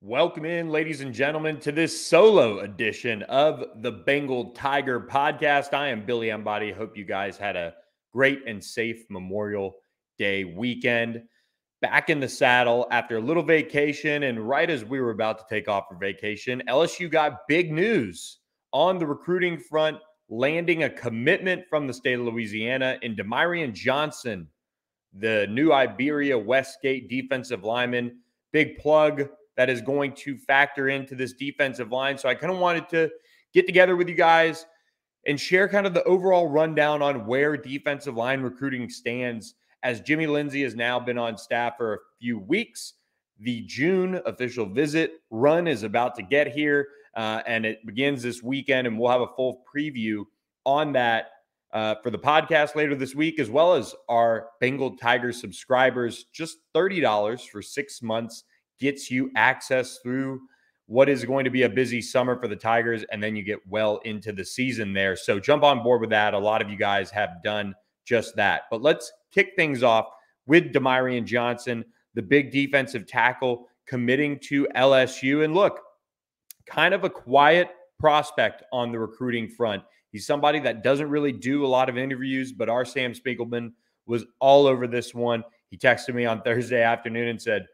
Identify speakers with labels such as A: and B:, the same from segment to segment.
A: Welcome in, ladies and gentlemen, to this solo edition of the Bengal Tiger Podcast. I am Billy Embody. Hope you guys had a great and safe Memorial Day weekend. Back in the saddle after a little vacation, and right as we were about to take off for vacation, LSU got big news on the recruiting front, landing a commitment from the state of Louisiana in DeMyrion Johnson, the new Iberia Westgate defensive lineman. Big plug that is going to factor into this defensive line. So I kind of wanted to get together with you guys and share kind of the overall rundown on where defensive line recruiting stands, as Jimmy Lindsey has now been on staff for a few weeks. The June official visit run is about to get here, and it begins this weekend, and we'll have a full preview on that for the podcast later this week, as well as our Bengal Tiger subscribers. Just $30 for 6 months gets you access through what is going to be a busy summer for the Tigers, and then you get well into the season there. So jump on board with that. A lot of you guys have done just that. But let's kick things off with DeMyrion Johnson, the big defensive tackle committing to LSU. And look, kind of a quiet prospect on the recruiting front. He's somebody that doesn't really do a lot of interviews, but our Sam Spiegelman was all over this one. He texted me on Thursday afternoon and said,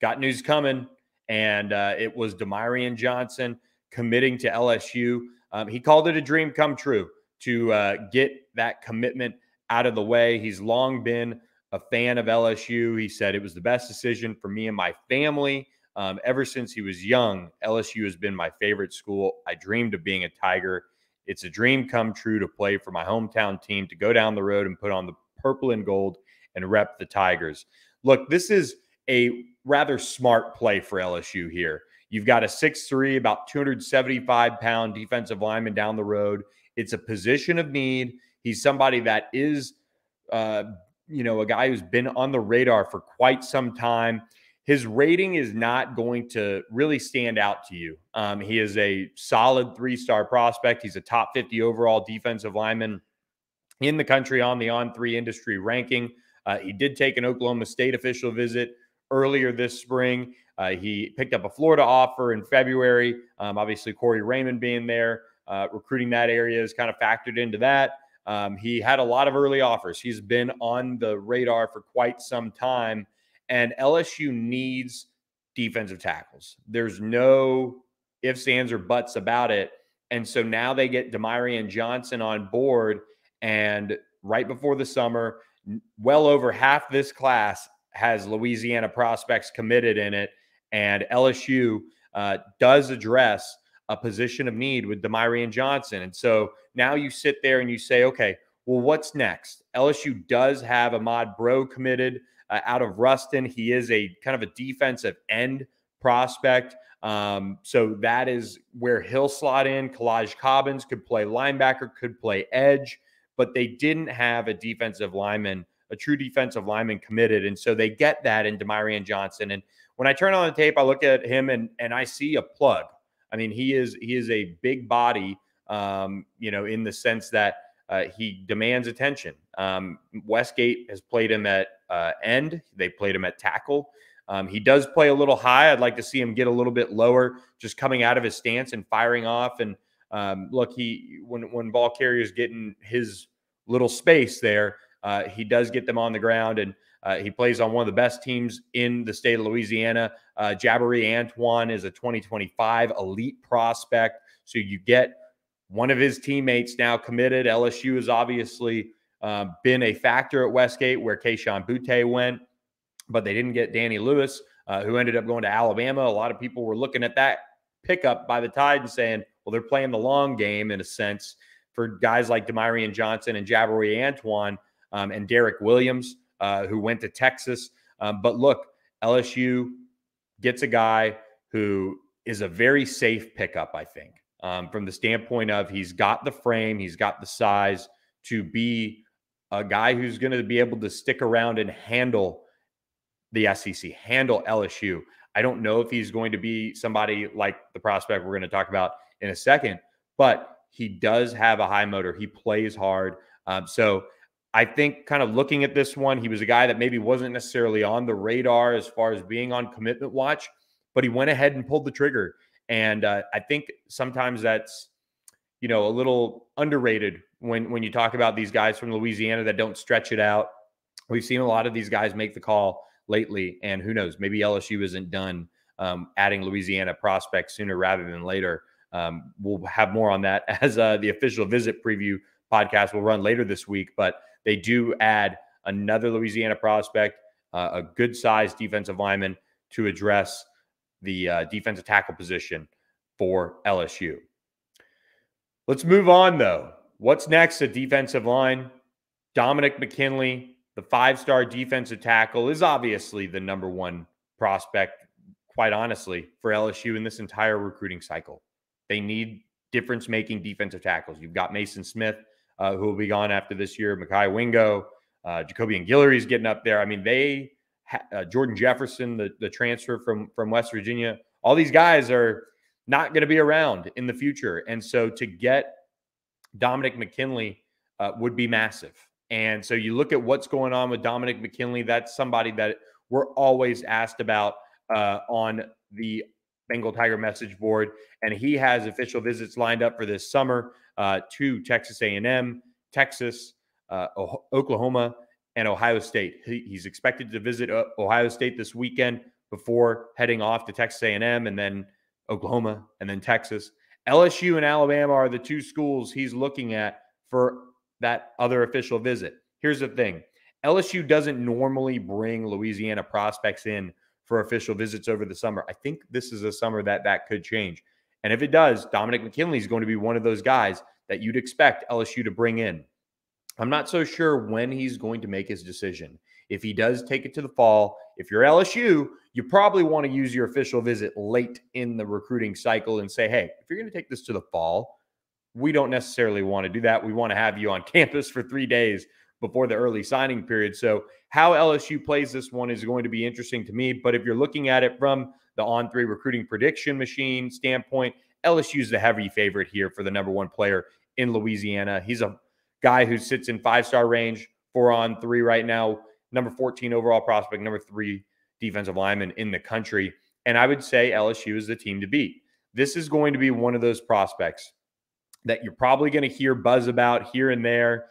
A: "Got news coming," and it was DeMyrion Johnson committing to LSU. He called it a dream come true to get that commitment out of the way. He's long been a fan of LSU. He said it was the best decision for me and my family. Ever since he was young, LSU has been my favorite school. I dreamed of being a Tiger. It's a dream come true to play for my hometown team, to go down the road and put on the purple and gold and rep the Tigers. Look, this is a rather smart play for LSU here. You've got a 6'3", about 275-pound defensive lineman down the road. It's a position of need. He's somebody that is, a guy who's been on the radar for quite some time. His rating is not going to really stand out to you. He is a solid 3-star prospect. He's a top 50 overall defensive lineman in the country on the On3 industry ranking. He did take an Oklahoma State official visit earlier this spring. He picked up a Florida offer in February. Obviously, Corey Raymond being there, recruiting that area is kind of factored into that. He had a lot of early offers. He's been on the radar for quite some time, and LSU needs defensive tackles. There's no ifs, ands, or buts about it. And so now they get DeMyrion Johnson on board, and right before the summer, well over half this class has Louisiana prospects committed in it, and LSU does address a position of need with DeMyrion Johnson. And so now you sit there and you say, okay, well, what's next? LSU does have Ahmad Bro committed out of Ruston. He is a kind of a defensive end prospect. So that is where he'll slot in. Kalaj Cobbins could play linebacker, could play edge, but they didn't have a defensive lineman, a true defensive lineman committed. And so they get that in DeMyrion Johnson. And when I turn on the tape, I look at him and I see a plug. I mean, he is a big body, in the sense that he demands attention. Westgate has played him at end. They played him at tackle. He does play a little high. I'd like to see him get a little bit lower, just coming out of his stance and firing off. And look, when ball carriers get in his little space there, he does get them on the ground, and he plays on one of the best teams in the state of Louisiana. Jabari Antoine is a 2025 elite prospect. So you get one of his teammates now committed. LSU has obviously been a factor at Westgate, where Keyshawn Butte went, but they didn't get Danny Lewis, who ended up going to Alabama. A lot of people were looking at that pickup by the Tide and saying, well, they're playing the long game in a sense for guys like DeMyrion Johnson and Jabari Antoine and Derek Williams, who went to Texas. But look, LSU gets a guy who is a very safe pickup, I think, from the standpoint of he's got the frame, he's got the size to be a guy who's going to be able to stick around and handle the SEC, handle LSU. I don't know if he's going to be somebody like the prospect we're going to talk about in a second, but he does have a high motor. He plays hard. So I think kind of looking at this one, he was a guy that maybe wasn't necessarily on the radar as far as being on commitment watch, but he went ahead and pulled the trigger. And I think sometimes that's, a little underrated when you talk about these guys from Louisiana that don't stretch it out. We've seen a lot of these guys make the call lately, and who knows, maybe LSU isn't done adding Louisiana prospects sooner rather than later. We'll have more on that as the official visit preview podcast will run later this week, but they do add another Louisiana prospect, a good-sized defensive lineman to address the defensive tackle position for LSU. Let's move on, though. What's next at defensive line? Dominick McKinley, the 5-star defensive tackle, is obviously the number one prospect, quite honestly, for LSU in this entire recruiting cycle. They need difference-making defensive tackles. You've got Mason Smith, who will be gone after this year, Mekhi Wingo, Jacobian Guillory's getting up there. I mean, Jordan Jefferson, the transfer from West Virginia, all these guys are not going to be around in the future. And so to get Dominick McKinley would be massive. And so you look at what's going on with Dominick McKinley. That's somebody that we're always asked about on the Bengal Tiger message board. And he has official visits lined up for this summer to Texas A&M, Texas, Oklahoma, and Ohio State. He's expected to visit Ohio State this weekend before heading off to Texas A&M and then Oklahoma and then Texas. LSU and Alabama are the two schools he's looking at for that other official visit. Here's the thing. LSU doesn't normally bring Louisiana prospects in for official visits over the summer. I think this is a summer that could change. And if it does, Dominick McKinley is going to be one of those guys that you'd expect LSU to bring in. I'm not so sure when he's going to make his decision. If he does take it to the fall, if you're LSU, you probably want to use your official visit late in the recruiting cycle and say, hey, if you're going to take this to the fall, we don't necessarily want to do that. We want to have you on campus for 3 days before the early signing period. So how LSU plays this one is going to be interesting to me. But if you're looking at it from the On3 recruiting prediction machine standpoint, LSU is the heavy favorite here for the number one player in Louisiana. He's a guy who sits in 5-star range, 4-on-3 right now, number 14 overall prospect, number 3 defensive lineman in the country. And I would say LSU is the team to beat. This is going to be one of those prospects that you're probably going to hear buzz about here and there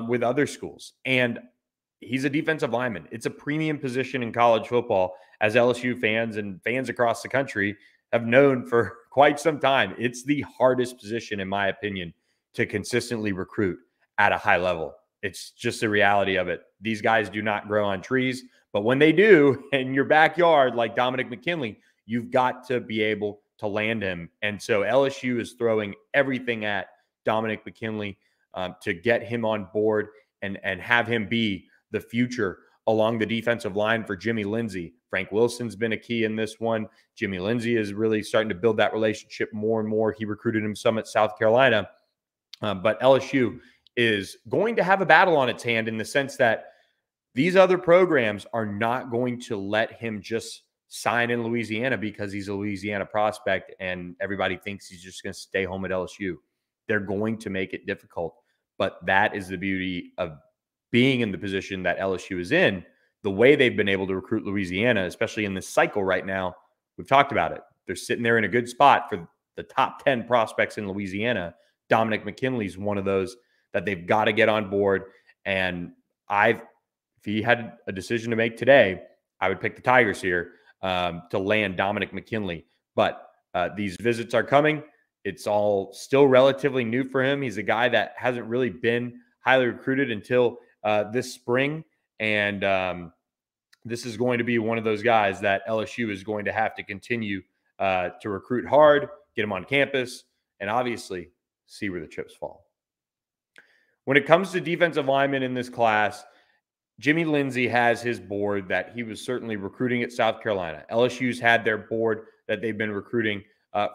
A: with other schools. And he's a defensive lineman. It's a premium position in college football, as LSU fans and fans across the country have known for quite some time. It's the hardest position, in my opinion, to consistently recruit at a high level. It's just the reality of it. These guys do not grow on trees, but when they do in your backyard, like Dominick McKinley, you've got to be able to land him. And so LSU is throwing everything at Dominick McKinley to get him on board and have him be the future along the defensive line for Jimmy Lindsey. Frank Wilson's been a key in this one. Jimmy Lindsey is really starting to build that relationship more and more. He recruited him some at South Carolina. But LSU is going to have a battle on its hand in the sense that these other programs are not going to let him just sign in Louisiana because he's a Louisiana prospect and everybody thinks he's just going to stay home at LSU. They're going to make it difficult. But that is the beauty of being in the position that LSU is in. The way they've been able to recruit Louisiana, especially in this cycle right now, we've talked about it. They're sitting there in a good spot for the top 10 prospects in Louisiana. Dominick McKinley is one of those that they've got to get on board. And if he had a decision to make today, I would pick the Tigers here to land Dominick McKinley. But these visits are coming. It's all still relatively new for him. He's a guy that hasn't really been highly recruited until this spring. And this is going to be one of those guys that LSU is going to have to continue to recruit hard, get him on campus, and obviously see where the chips fall. When it comes to defensive linemen in this class, Jimmy Lindsey has his board that he was certainly recruiting at South Carolina. LSU's had their board that they've been recruiting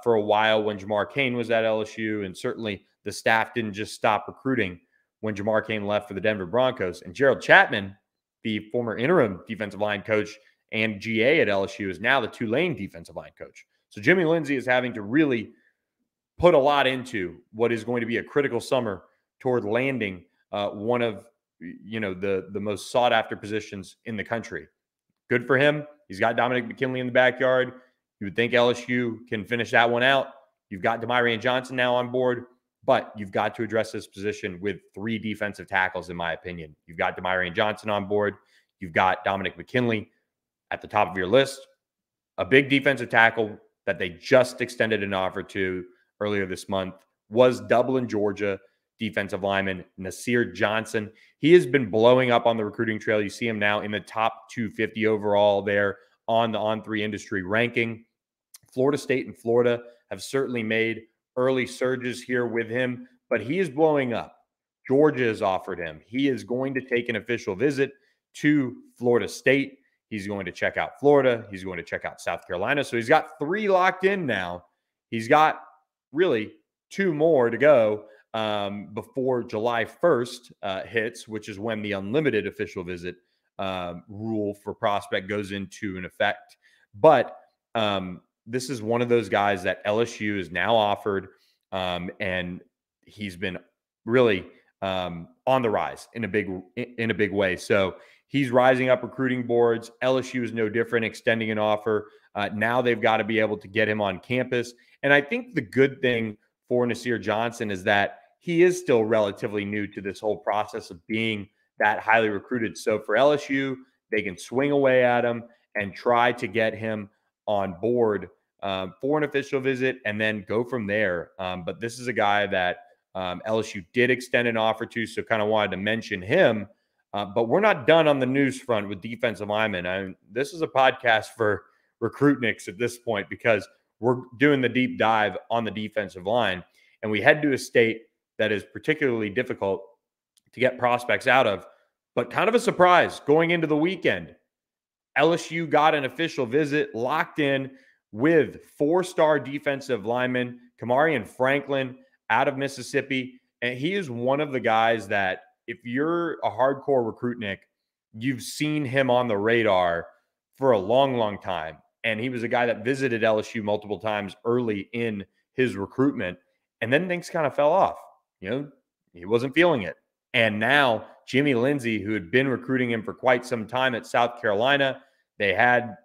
A: for a while when Jamar Cain was at LSU, and certainly the staff didn't just stop recruiting when Jamar Cain left for the Denver Broncos. And Gerald Chapman, the former interim defensive line coach and GA at LSU, is now the Tulane defensive line coach. So Jimmy Lindsey is having to really put a lot into what is going to be a critical summer toward landing one of the most sought after positions in the country. Good for him. He's got Dominick McKinley in the backyard. You would think LSU can finish that one out. You've got DeMyrion Johnson now on board, but you've got to address this position with 3 defensive tackles, in my opinion. You've got DeMyrion Johnson on board. You've got Dominick McKinley at the top of your list. A big defensive tackle that they just extended an offer to earlier this month was Dublin, Georgia defensive lineman Nasir Johnson. He has been blowing up on the recruiting trail. You see him now in the top 250 overall there on the On3 industry ranking. Florida State and Florida have certainly made early surges here with him, but he is blowing up. Georgia has offered him. He is going to take an official visit to Florida State. He's going to check out Florida. He's going to check out South Carolina. So he's got 3 locked in now. He's got really 2 more to go before July 1st hits, which is when the unlimited official visit rule for prospect goes into an effect. But this is one of those guys that LSU is now offered, and he's been really on the rise in a big way. So he's rising up recruiting boards. LSU is no different, extending an offer. Now they've got to be able to get him on campus. And I think the good thing for Nasir Johnson is that he is still relatively new to this whole process of being that highly recruited. So for LSU, they can swing away at him and try to get him on board for an official visit and then go from there. But this is a guy that LSU did extend an offer to, so kind of wanted to mention him. But we're not done on the news front with defensive linemen. This is a podcast for recruitniks at this point because we're doing the deep dive on the defensive line. And we head to a state that is particularly difficult to get prospects out of, but kind of a surprise going into the weekend. LSU got an official visit locked in with 4-star defensive lineman Kamari Franklin out of Mississippi. And he is one of the guys that if you're a hardcore recruitnik, you've seen him on the radar for a long, long time. And he was a guy that visited LSU multiple times early in his recruitment. And then things kind of fell off. He wasn't feeling it. And now Jimmy Lindsey, who had been recruiting him for quite some time at South Carolina, he had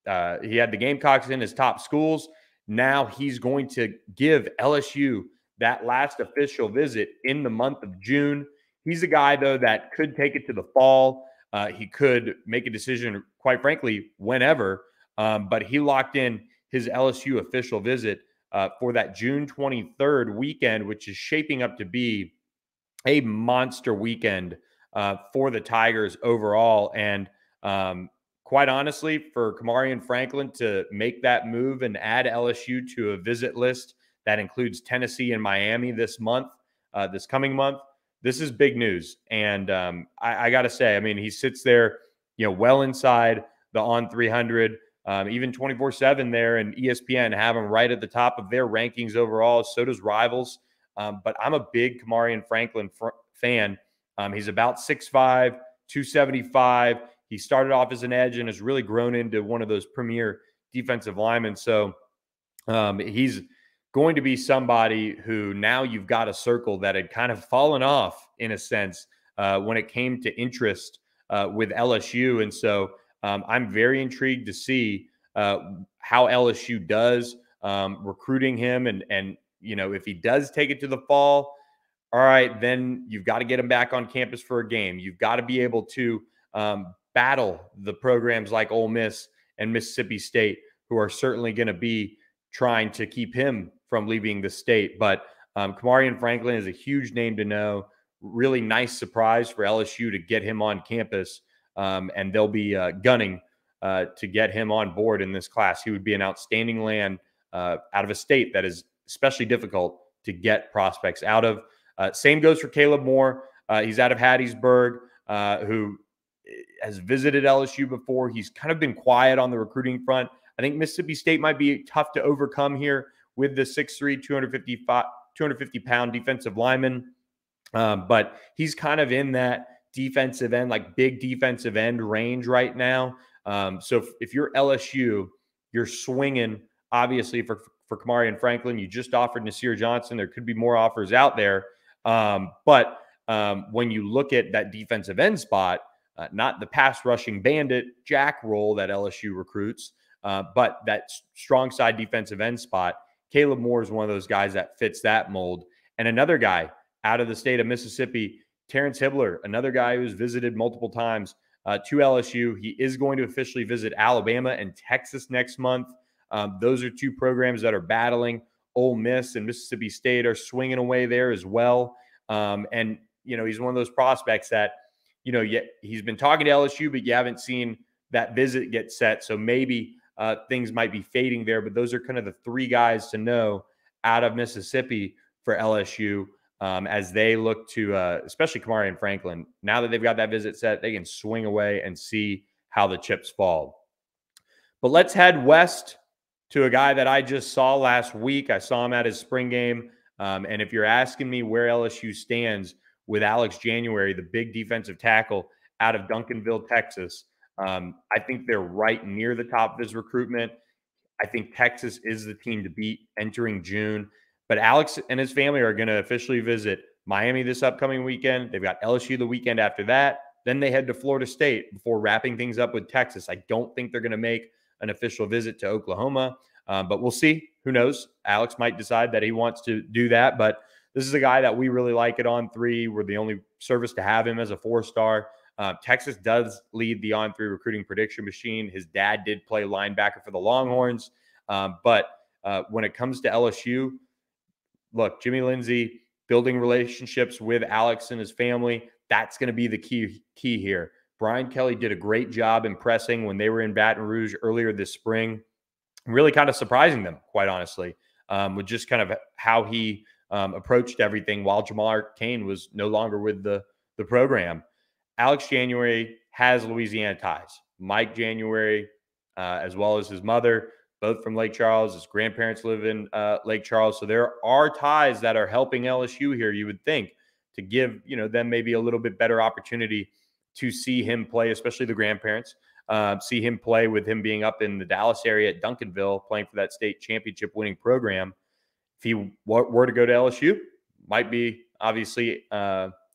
A: the Gamecocks in his top schools. Now he's going to give LSU that last official visit in the month of June. He's a guy, though, that could take it to the fall. He could make a decision, quite frankly, whenever. But he locked in his LSU official visit for that June 23rd weekend, which is shaping up to be a monster weekend for the Tigers overall. And quite honestly, for Kamari Franklin to make that move and add LSU to a visit list that includes Tennessee and Miami this coming month, this is big news. And I got to say, he sits there, well inside the On 300, even 24/7 there, and ESPN have him right at the top of their rankings overall. So does Rivals. But I'm a big Kamari Franklin fan. He's about 6'5", 275. He started off as an edge and has really grown into one of those premier defensive linemen. So he's going to be somebody who now you've got a circle that had kind of fallen off in a sense when it came to interest with LSU. And so I'm very intrigued to see how LSU does recruiting him. And if he does take it to the fall, all right, then you've got to get him back on campus for a game. You've got to be able to battle the programs like Ole Miss and Mississippi State, who are certainly going to be trying to keep him from leaving the state. But Kamari Franklin is a huge name to know. Really nice surprise for LSU to get him on campus, and they'll be gunning to get him on board in this class. He would be an outstanding land out of a state that is especially difficult to get prospects out of. Same goes for Caleb Moore. He's out of Hattiesburg, who has visited LSU before. He's kind of been quiet on the recruiting front. I think Mississippi State might be tough to overcome here with the 6'3", 250-pound defensive lineman. But he's kind of in that defensive end, like big defensive end range right now. So if you're LSU, you're swinging, obviously, for Kamari Franklin. You just offered Nasir Johnson. There could be more offers out there. But when you look at that defensive end spot, not the pass rushing bandit jack role that LSU recruits, But that strong side defensive end spot, Caleb Moore is one of those guys that fits that mold. And another guy out of the state of Mississippi, Terrence Hibbler, another guy who's visited multiple times to LSU. He is going to officially visit Alabama and Texas next month. Those are two programs that are battling. Ole Miss and Mississippi State are swinging away there as well. And, he's one of those prospects that, he's been talking to LSU, but you haven't seen that visit get set. So maybe things might be fading there. But those are kind of the three guys to know out of Mississippi for LSU as they look to, especially Kamari Franklin. Now that they've got that visit set, they can swing away and see how the chips fall. But let's head west to a guy that I just saw last week. I saw him at his spring game. And if you're asking me where LSU stands with Alex January, the big defensive tackle out of Duncanville, Texas, I think they're right near the top of his recruitment. I think Texas is the team to beat entering June. But Alex and his family are going to officially visit Miami this upcoming weekend. They've got LSU the weekend after that. Then they head to Florida State before wrapping things up with Texas. I don't think they're going to make an official visit to Oklahoma, but we'll see. Who knows? Alex might decide that he wants to do that, but this is a guy that we really like at On3. We're the only service to have him as a 4-star. Texas does lead the On3 recruiting prediction machine. His dad did play linebacker for the Longhorns, but when it comes to LSU, look, Jimmy Lindsey building relationships with Alex and his family, that's going to be the key here. Brian Kelly did a great job impressing when they were in Baton Rouge earlier this spring, really kind of surprising them, quite honestly, with just kind of how he approached everything while Jamar Cain was no longer with the program. Alex January has Louisiana ties. Mike January, as well as his mother, both from Lake Charles. His grandparents live in Lake Charles. So there are ties that are helping LSU here, you would think, to give them maybe a little bit better opportunity to see him play, especially the grandparents, see him play with him being up in the Dallas area at Duncanville, playing for that state championship winning program. If he were to go to LSU, might be obviously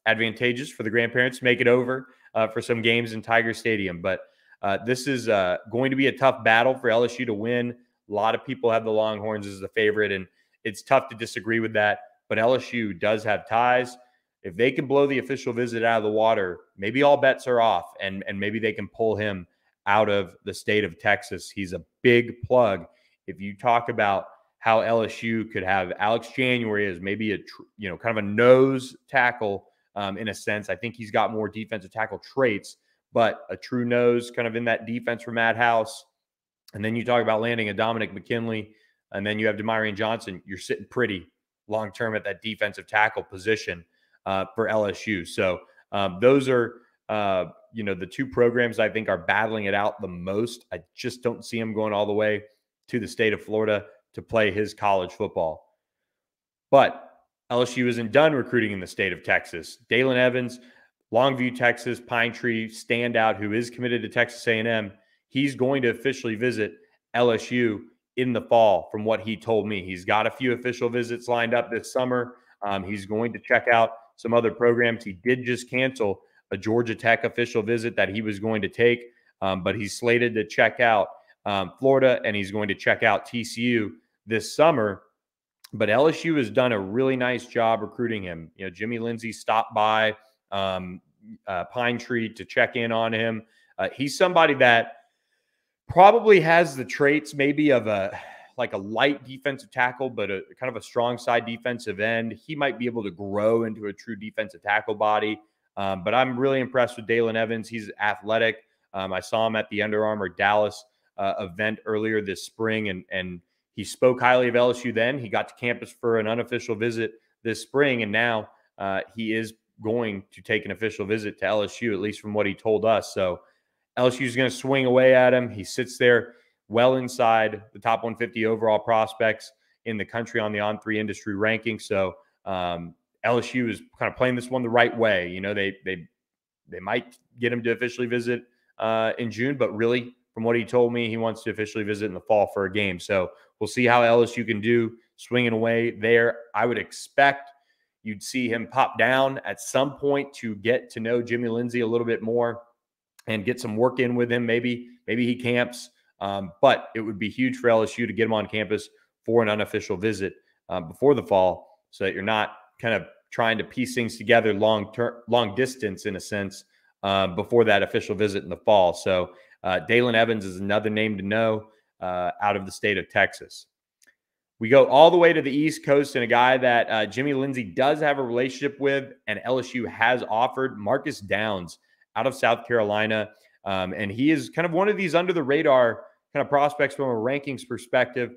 A: advantageous for the grandparents to make it over for some games in Tiger Stadium. But this is going to be a tough battle for LSU to win. A lot of people have the Longhorns as the favorite, and it's tough to disagree with that. But LSU does have ties. If they can blow the official visit out of the water, maybe all bets are off, and maybe they can pull him out of the state of Texas. He's a big plug. If you talk about how LSU could have Alex January as maybe a kind of a nose tackle in a sense, I think he's got more defensive tackle traits, but a true nose kind of in that defense for Matt House. And then you talk about landing a Dominick McKinley, and then you have DeMyrion Johnson. You're sitting pretty long-term at that defensive tackle position for LSU. So those are, the two programs I think are battling it out the most. I just don't see him going all the way to the state of Florida to play his college football. But LSU isn't done recruiting in the state of Texas. Dalen Evans, Longview, Texas, Pine Tree standout who is committed to Texas A&M. He's going to officially visit LSU in the fall, from what he told me. He's got a few official visits lined up this summer. He's going to check out some other programs. He did just cancel a Georgia Tech official visit that he was going to take, but he's slated to check out Florida, and he's going to check out TCU this summer. But LSU has done a really nice job recruiting him. Jimmy Lindsey stopped by Pine Tree to check in on him. He's somebody that probably has the traits maybe of a light defensive tackle, but a kind of a strong side defensive end. He might be able to grow into a true defensive tackle body. But I'm really impressed with Dalen Evans. He's athletic. I saw him at the Under Armour Dallas event earlier this spring, and he spoke highly of LSU then. He got to campus for an unofficial visit this spring, and now he is going to take an official visit to LSU, at least from what he told us. So LSU is going to swing away at him. He sits there well inside the top 150 overall prospects in the country on the On3 industry ranking. So LSU is kind of playing this one the right way. They might get him to officially visit in June, but really, from what he told me, he wants to officially visit in the fall for a game. So we'll see how LSU can do swinging away there. I would expect you'd see him pop down at some point to get to know Jimmy Lindsey a little bit more and get some work in with him. Maybe he camps But it would be huge for LSU to get him on campus for an unofficial visit before the fall, so that you're not kind of trying to piece things together long distance in a sense before that official visit in the fall. So Dalen Evans is another name to know out of the state of Texas. We go all the way to the East Coast, and a guy that Jimmy Lindsey does have a relationship with and LSU has offered, Marcus Downs out of South Carolina. And he is kind of one of these under the radar kind of prospects from a rankings perspective.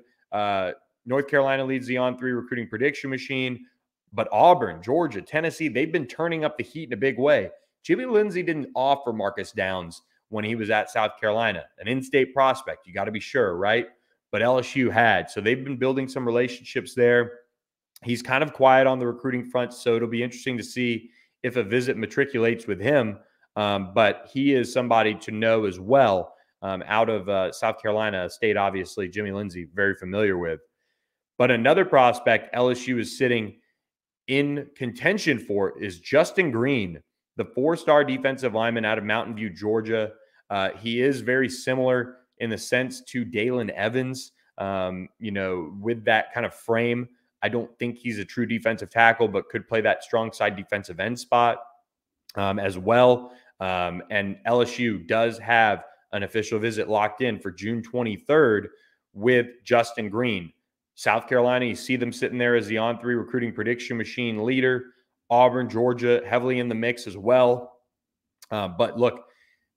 A: North Carolina leads the On3 recruiting prediction machine, but Auburn, Georgia, Tennessee, they've been turning up the heat in a big way. Jimmy Lindsey didn't offer Marcus Downs when he was at South Carolina, an in-state prospect. You got to be sure, right? But LSU had. So they've been building some relationships there. He's kind of quiet on the recruiting front, so it'll be interesting to see if a visit matriculates with him. But he is somebody to know as well out of South Carolina, a state obviously Jimmy Lindsey very familiar with. But another prospect LSU is sitting in contention for is Justin Green, the 4-star defensive lineman out of Mountain View, Georgia. He is very similar in the sense to Dalen Evans, with that kind of frame. I don't think he's a true defensive tackle, but could play that strong side defensive end spot as well. And LSU does have an official visit locked in for June 23rd with Justin Green. South Carolina, you see them sitting there as the On3 recruiting prediction machine leader. Auburn, Georgia, heavily in the mix as well. But look,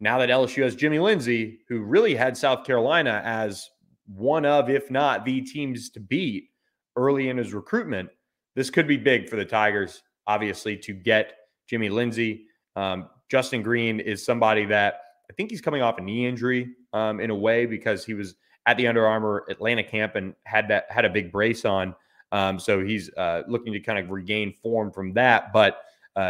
A: now that LSU has Jimmy Lindsey, who really had South Carolina as one of, if not the teams to beat early in his recruitment, this could be big for the Tigers, obviously, to get Jimmy Lindsey. Justin Green is somebody that I think he's coming off a knee injury in a way, because he was at the Under Armour Atlanta camp and had a big brace on. So he's looking to kind of regain form from that. But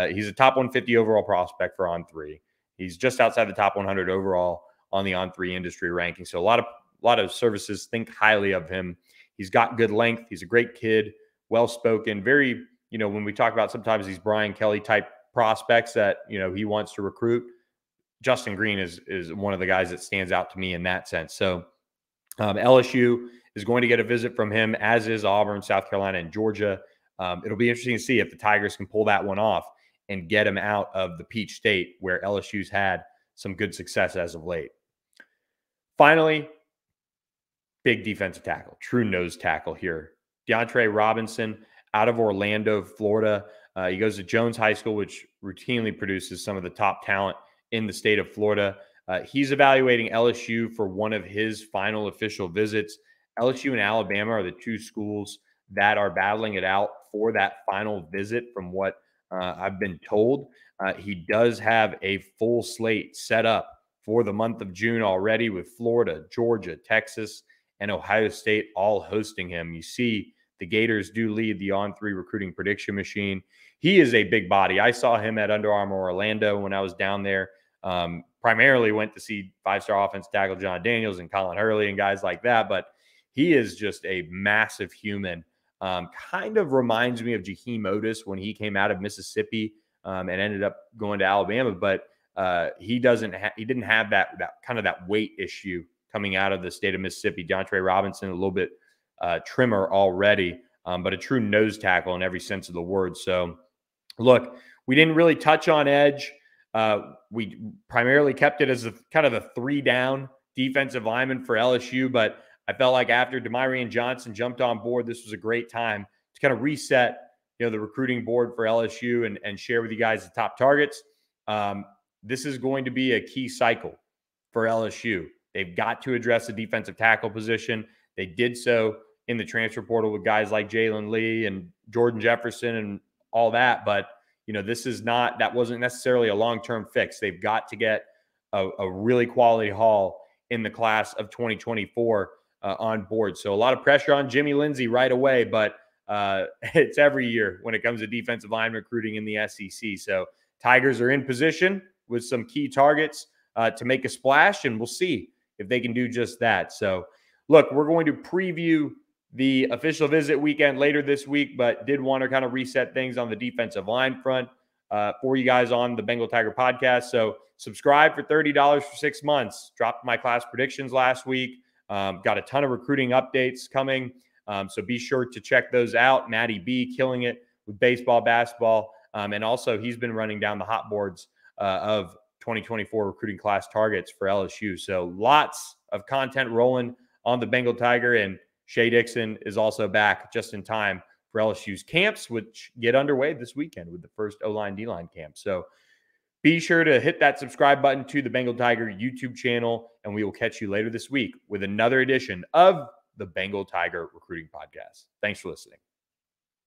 A: he's a top 150 overall prospect for On3. He's just outside the top 100 overall on the On3 industry ranking. So a lot of services think highly of him. He's got good length. He's a great kid, well-spoken, very, when we talk about sometimes these Brian Kelly type prospects that, he wants to recruit, Justin Green is one of the guys that stands out to me in that sense. So LSU is going to get a visit from him, as is Auburn, South Carolina, and Georgia. It'll be interesting to see if the Tigers can pull that one off and get him out of the Peach State, where LSU's had some good success as of late. Finally, big defensive tackle, true nose tackle here. DeAndre Robinson out of Orlando, Florida. He goes to Jones High School, which routinely produces some of the top talent in the state of Florida. He's evaluating LSU for one of his final official visits. LSU and Alabama are the two schools that are battling it out for that final visit, from what I've been told. He does have a full slate set up for the month of June already, with Florida, Georgia, Texas, and Ohio State all hosting him. You see the Gators do lead the On3 recruiting prediction machine. He is a big body. I saw him at Under Armour Orlando when I was down there. Primarily went to see 5-star offensive tackle John Daniels and Colin Hurley and guys like that, but he is just a massive human. Kind of reminds me of Jaheim Otis when he came out of Mississippi and ended up going to Alabama, but he didn't have that kind of that weight issue coming out of the state of Mississippi. DeAndre Robinson, a little bit trimmer already, but a true nose tackle in every sense of the word. So look, we didn't really touch on edge. We primarily kept it as kind of a 3-down defensive lineman for LSU, but I felt like after DeMyrion Johnson jumped on board, this was a great time to kind of reset, the recruiting board for LSU and share with you guys the top targets. This is going to be a key cycle for LSU. They've got to address the defensive tackle position. They did so in the transfer portal with guys like Jalen Lee and Jordan Jefferson and all that. But, that wasn't necessarily a long-term fix. They've got to get a really quality haul in the class of 2024 on board. So a lot of pressure on Jimmy Lindsey right away, but it's every year when it comes to defensive line recruiting in the SEC. So Tigers are in position with some key targets to make a splash, and we'll see if they can do just that. So look, we're going to preview the official visit weekend later this week, but did want to kind of reset things on the defensive line front for you guys on the Bengal Tiger Podcast. So subscribe for $30 for 6 months. Dropped my class predictions last week. Got a ton of recruiting updates coming. So be sure to check those out. Matty B killing it with baseball, basketball. And also he's been running down the hot boards of 2024 recruiting class targets for LSU. So lots of content rolling on the Bengal Tiger, and Shea Dixon is also back just in time for LSU's camps, which get underway this weekend with the first O-line, D-line camp. So be sure to hit that subscribe button to the Bengal Tiger YouTube channel, and we will catch you later this week with another edition of the Bengal Tiger Recruiting Podcast. Thanks for listening.